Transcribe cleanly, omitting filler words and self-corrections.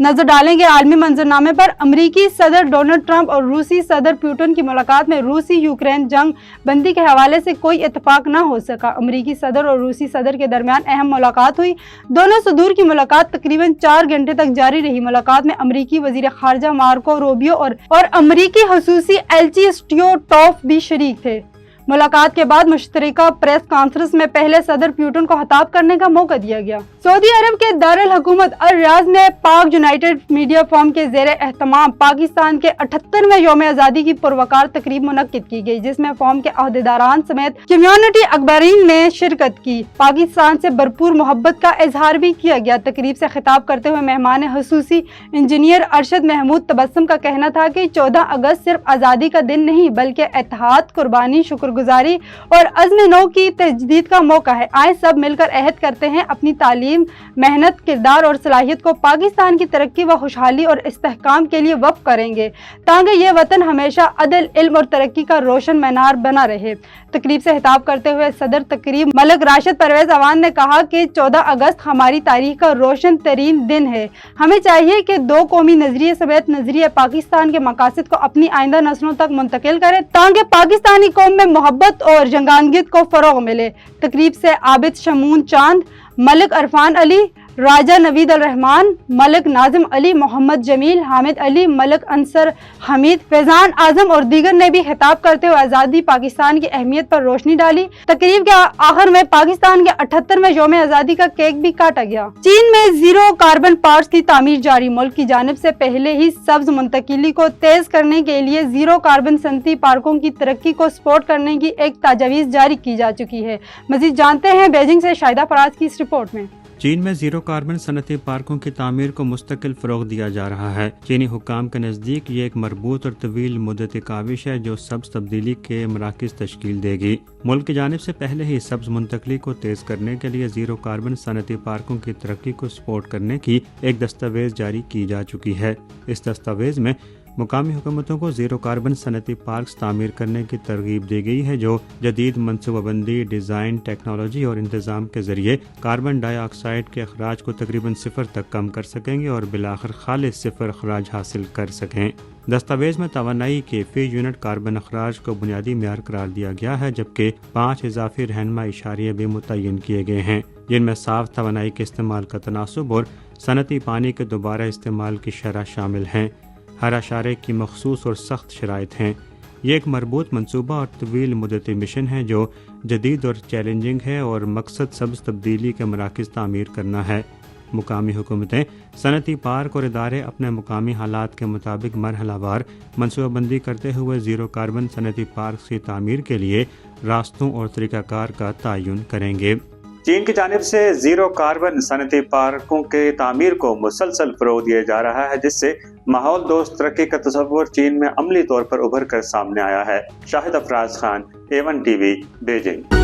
नजर डालेंगे आलमी मंजरनामे पर। अमरीकी सदर डोनाल्ड ट्रंप और रूसी सदर पुतिन की मुलाकात में रूसी यूक्रेन जंग बंदी के हवाले से कोई इत्तेफाक न हो सका। अमरीकी सदर और रूसी सदर के दरमियान अहम मुलाकात हुई। दोनों सदूर की मुलाकात तकरीबन 4 घंटे तक जारी रही। मुलाकात में अमरीकी वजीर खारजा मार्को रूबियो और अमरीकी खसूसी एलची स्टीव टॉफ भी शरीक थे। मुलाकात के बाद मुश्तरका प्रेस कॉन्फ्रेंस में पहले सदर पुतिन को खिताब करने का मौका दिया गया। सऊदी अरब के दारुल हुकूमत अल रियाद में पाक यूनाइटेड मीडिया फोरम के ज़ेर एहतमाम पाकिस्तान के 78वें यौम आज़ादी की पुरवकार तकरीब मुनक्किद की गई, जिसमें फोरम के अहदेदारान समेत कम्युनिटी अखबारीन ने शिरकत की। पाकिस्तान से भरपूर मोहब्बत का इजहार भी किया गया। तकरीब से खिताब करते हुए मेहमान हुसूसी इंजीनियर अरशद महमूद तबस्सुम का कहना था कि 14 अगस्त सिर्फ आज़ादी का दिन नहीं बल्कि इत्तेहाद, कुर्बानी, शुक्रगुजारी और अज़्म नौ की तजदीद का मौका है। आए सब मिलकर अहद करते हैं अपनी तालीम, मेहनत, किरदार और सलाहियत को पाकिस्तान की तरक्की व खुशहाली और इस्तेहकाम के लिए वक्फ करेंगे ताकि ये वतन हमेशा अदल, इल्म और तरक्की का रोशन मीनार बना रहे। तकरीब से खिताब करते हुए सदर तकरीब मलिक राशिद परवेज अवान ने कहा कि 14 अगस्त हमारी तारीख का रोशन तरीन दिन है। हमें चाहिए कि दो कौमी नजरिए समेत नजरिए पाकिस्तान के मकासद को अपनी आइंदा नस्लों तक मुंतकिल करें ताकि पाकिस्तानी कौम में मोहब्बत और जंगांगियत को फरोग मिले। तकरीब से आबिद शमून चांद, मलिक अरफान अली, राजा नवीद अल रहमान, मलिक नाजिम अली, मोहम्मद जमील, हामिद अली, मलिक अंसर हमीद, फैजान आजम और दीगर ने भी खिताब करते हुए आज़ादी पाकिस्तान की अहमियत पर रोशनी डाली। तकरीब के आखिर में पाकिस्तान के 78वें यौम आज़ादी का केक भी काटा गया। चीन में जीरो कार्बन पार्क्स की तामीर जारी। मुल्क की जानिब से पहले ही सब्ज मुंतकिली को तेज करने के लिए जीरो कार्बन सनती पार्कों की तरक्की को सपोर्ट करने की एक तजवीज़ जारी की जा चुकी है। मजीद जानते हैं बेजिंग से शाहिदा फराज की इस रिपोर्ट में। चीन में जीरो कार्बन सनती पार्कों की तामीर को मुस्तकिल फ़रोग़ दिया जा रहा है। चीनी हुक्काम के नज़दीक ये एक मरबूत और तवील मुद्दती काविश है जो सब्ज़ तब्दीली के मराकज़ तश्कील देगी। मुल्क की जानिब से पहले ही सब्ज़ मुंतकली को तेज़ करने के लिए जीरो कार्बन सनती पार्कों की तरक्की को सपोर्ट करने की एक दस्तावेज़ जारी की जा चुकी है। इस दस्तावेज़ में मुकामी हुकूमतों को जीरो कार्बन सनती पार्क्स तामीर करने की तरगीब दी गई है जो जदीद मनसूबाबंदी, डिज़ाइन, टेक्नोलॉजी और इंतज़ाम के ज़रिए कार्बन डाइऑक्साइड के अखराज को तकरीबन 0 तक कम कर सकेंगे और बिलाखिर खालिस 0 अखराज हासिल कर सकें। दस्तावेज़ में तवानाई के फी यूनिट कार्बन अखराज को बुनियादी मेयार करार दिया गया है, जबकि 5 इजाफी रहनुमा इशारे भी मुतय्यन किए गए हैं, जिनमें साफ तवानाई के इस्तेमाल का तनासुब और सनती पानी के दोबारा इस्तेमाल की शरह शामिल हैं। हर अशारे की मखसूस और सख्त शराइत हैं। ये एक मरबूत मनसूबा और तवील मुद्दती मिशन है जो जदीद और चैलेंजिंग है और मकसद सब्ज़ तब्दीली के मराकज़ तामीर करना है। मुकामी हुकूमतें, सनती पार्क और इदारे अपने मुकामी हालात के मुताबिक मरहलावार मनसूबाबंदी करते हुए ज़ीरो कार्बन सनती पार्क की तामीर के लिए रास्तों और तरीक़ाकार का तयन करेंगे। चीन की जानिब से जीरो कार्बन सनती पार्कों के तामीर को मुसलसल फ़रोग़ दिया जा रहा है, जिससे माहौल दोस्त तरक्की का तस्वुर चीन में अमली तौर पर उभर कर सामने आया है। Shahid Afraz Khan, A1 TV, Beijing.